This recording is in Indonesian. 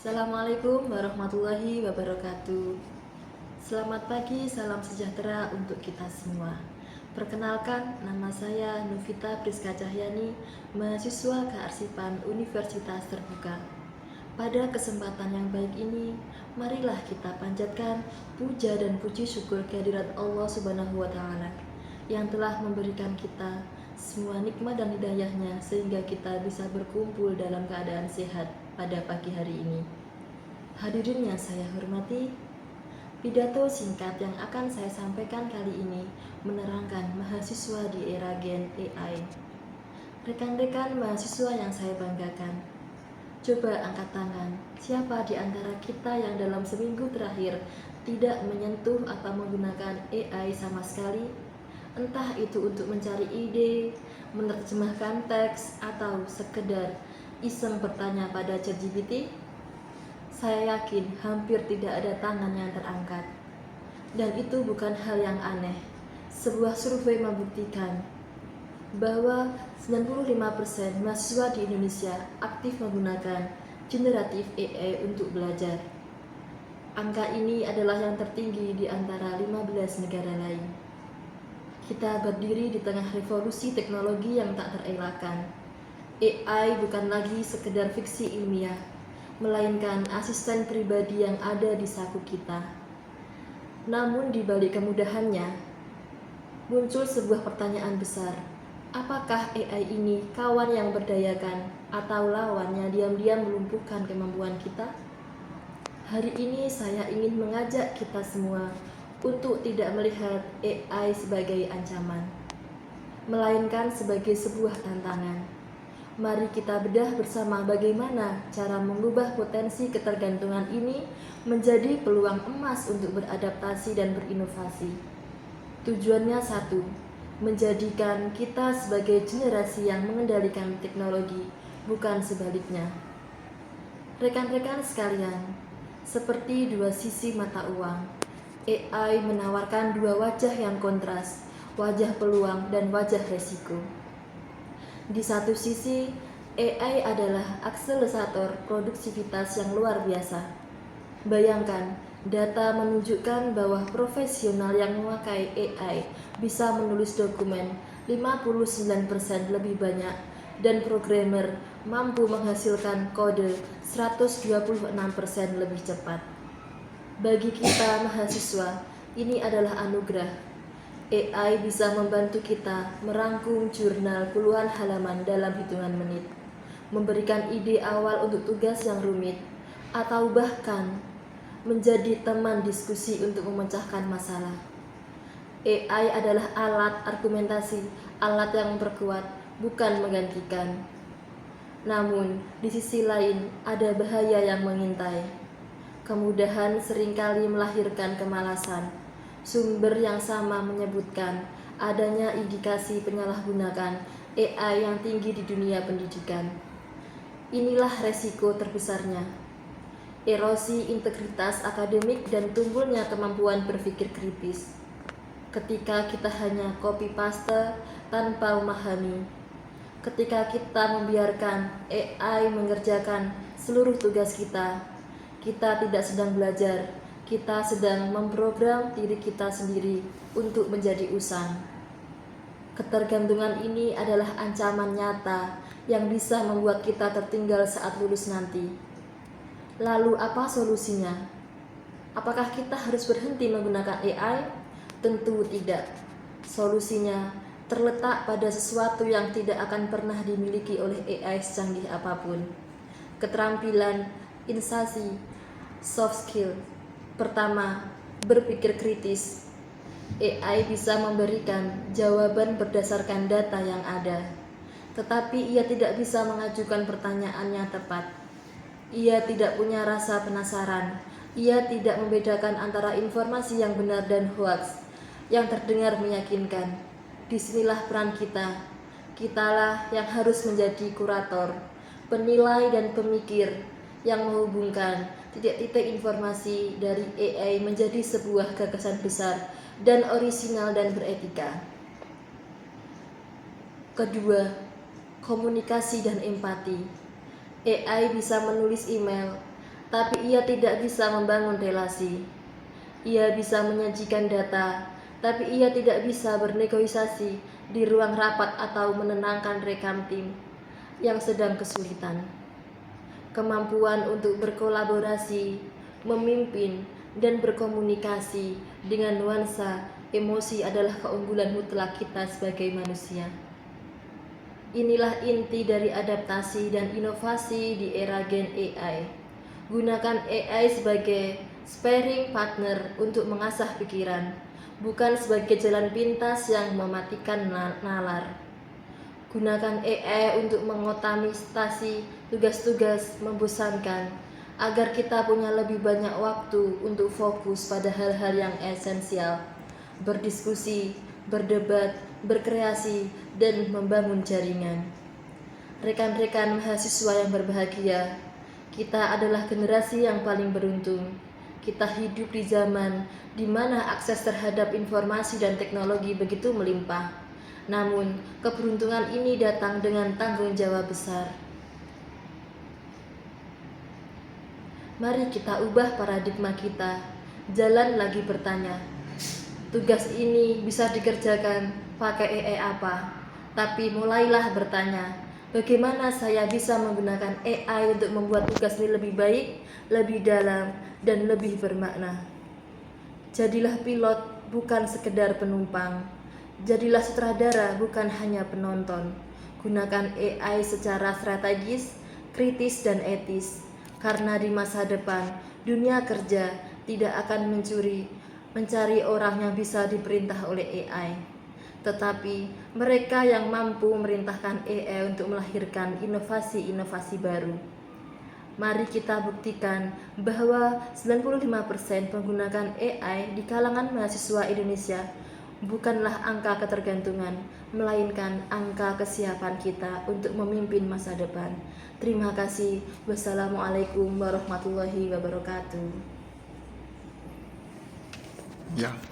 Assalamualaikum warahmatullahi wabarakatuh. Selamat pagi, salam sejahtera untuk kita semua. Perkenalkan, nama saya Nufita Priska Cahyani, mahasiswa Kearsipan Universitas Terbuka. Pada kesempatan yang baik ini, marilah kita panjatkan puja dan puji syukur kehadirat Allah Subhanahu wa Ta'ala yang telah memberikan kita semua nikmat dan hidayahnya sehingga kita bisa berkumpul dalam keadaan sehat pada pagi hari ini. Hadirin yang saya hormati, pidato singkat yang akan saya sampaikan kali ini menerangkan mahasiswa di era Gen AI. Rekan-rekan mahasiswa yang saya banggakan, coba angkat tangan, siapa di antara kita yang dalam seminggu terakhir tidak menyentuh atau menggunakan AI sama sekali? Entah itu untuk mencari ide, menerjemahkan teks, atau sekedar iseng bertanya pada ChatGPT. Saya yakin hampir tidak ada tangan yang terangkat. Dan itu bukan hal yang aneh. Sebuah survei membuktikan bahwa 95% mahasiswa di Indonesia aktif menggunakan generatif AI untuk belajar. Angka ini adalah yang tertinggi di antara 15 negara lain. Kita berdiri di tengah revolusi teknologi yang tak terelakkan. AI bukan lagi sekedar fiksi ilmiah, melainkan asisten pribadi yang ada di saku kita. Namun di balik kemudahannya, muncul sebuah pertanyaan besar. Apakah AI ini kawan yang berdayakan atau lawan yang diam-diam melumpuhkan kemampuan kita? Hari ini saya ingin mengajak kita semua untuk tidak melihat AI sebagai ancaman, melainkan sebagai sebuah tantangan. Mari kita bedah bersama bagaimana cara mengubah potensi ketergantungan ini menjadi peluang emas untuk beradaptasi dan berinovasi. Tujuannya satu, menjadikan kita sebagai generasi yang mengendalikan teknologi, bukan sebaliknya. Rekan-rekan sekalian, seperti dua sisi mata uang, AI menawarkan dua wajah yang kontras, wajah peluang dan wajah resiko. Di satu sisi, AI adalah akselerator produktivitas yang luar biasa. Bayangkan, data menunjukkan bahwa profesional yang memakai AI bisa menulis dokumen 59% lebih banyak dan programmer mampu menghasilkan kode 126% lebih cepat. Bagi kita mahasiswa, ini adalah anugerah. AI bisa membantu kita merangkum jurnal puluhan halaman dalam hitungan menit, memberikan ide awal untuk tugas yang rumit, atau bahkan menjadi teman diskusi untuk memecahkan masalah. AI adalah alat argumentasi, alat yang memperkuat, bukan menggantikan. Namun, di sisi lain ada bahaya yang mengintai. Kemudahan seringkali melahirkan kemalasan. Sumber yang sama menyebutkan adanya indikasi penyalahgunaan AI yang tinggi di dunia pendidikan. Inilah resiko terbesarnya. Erosi integritas akademik dan tumbuhnya kemampuan berpikir kritis. Ketika kita hanya copy paste tanpa memahami. Ketika kita membiarkan AI mengerjakan seluruh tugas kita tidak sedang belajar. Kita sedang memprogram diri kita sendiri untuk menjadi usang. Ketergantungan ini adalah ancaman nyata yang bisa membuat kita tertinggal saat lulus nanti. Lalu apa solusinya? Apakah kita harus berhenti menggunakan AI? Tentu tidak. Solusinya terletak pada sesuatu yang tidak akan pernah dimiliki oleh AI secanggih apapun. Keterampilan, insati, soft skill. Pertama, berpikir kritis. AI bisa memberikan jawaban berdasarkan data yang ada, tetapi ia tidak bisa mengajukan pertanyaan yang tepat. Ia tidak punya rasa penasaran. Ia tidak membedakan antara informasi yang benar dan hoaks yang terdengar meyakinkan. Disinilah peran kita. Kitalah yang harus menjadi kurator, penilai dan pemikir yang menghubungkan titik-titik informasi dari AI menjadi sebuah gagasan besar dan orisinal dan beretika. Kedua, komunikasi dan empati. AI bisa menulis email, tapi ia tidak bisa membangun relasi. Ia bisa menyajikan data, tapi ia tidak bisa bernegosiasi di ruang rapat atau menenangkan rekan tim yang sedang kesulitan. Kemampuan untuk berkolaborasi, memimpin, dan berkomunikasi dengan nuansa emosi adalah keunggulan mutlak kita sebagai manusia. Inilah inti dari adaptasi dan inovasi di era Gen AI. Gunakan AI sebagai sparring partner untuk mengasah pikiran, bukan sebagai jalan pintas yang mematikan nalar. Gunakan AI untuk mengotomatisasi tugas-tugas membosankan, agar kita punya lebih banyak waktu untuk fokus pada hal-hal yang esensial, berdiskusi, berdebat, berkreasi, dan membangun jaringan. Rekan-rekan mahasiswa yang berbahagia, kita adalah generasi yang paling beruntung. Kita hidup di zaman di mana akses terhadap informasi dan teknologi begitu melimpah. Namun, keberuntungan ini datang dengan tanggung jawab besar. Mari kita ubah paradigma kita. Jalan lagi bertanya. Tugas ini bisa dikerjakan pakai AI apa? Tapi mulailah bertanya, bagaimana saya bisa menggunakan AI untuk membuat tugas ini lebih baik, lebih dalam, dan lebih bermakna. Jadilah pilot, bukan sekedar penumpang. Jadilah sutradara, bukan hanya penonton. Gunakan AI secara strategis, kritis, dan etis. Karena di masa depan, dunia kerja tidak akan mencari orang yang bisa diperintah oleh AI, tetapi mereka yang mampu memerintahkan AI untuk melahirkan inovasi-inovasi baru. Mari kita buktikan bahwa 95% menggunakan AI di kalangan mahasiswa Indonesia bukanlah angka ketergantungan, melainkan angka kesiapan kita untuk memimpin masa depan. Terima kasih. Wassalamualaikum warahmatullahi wabarakatuh. Ya.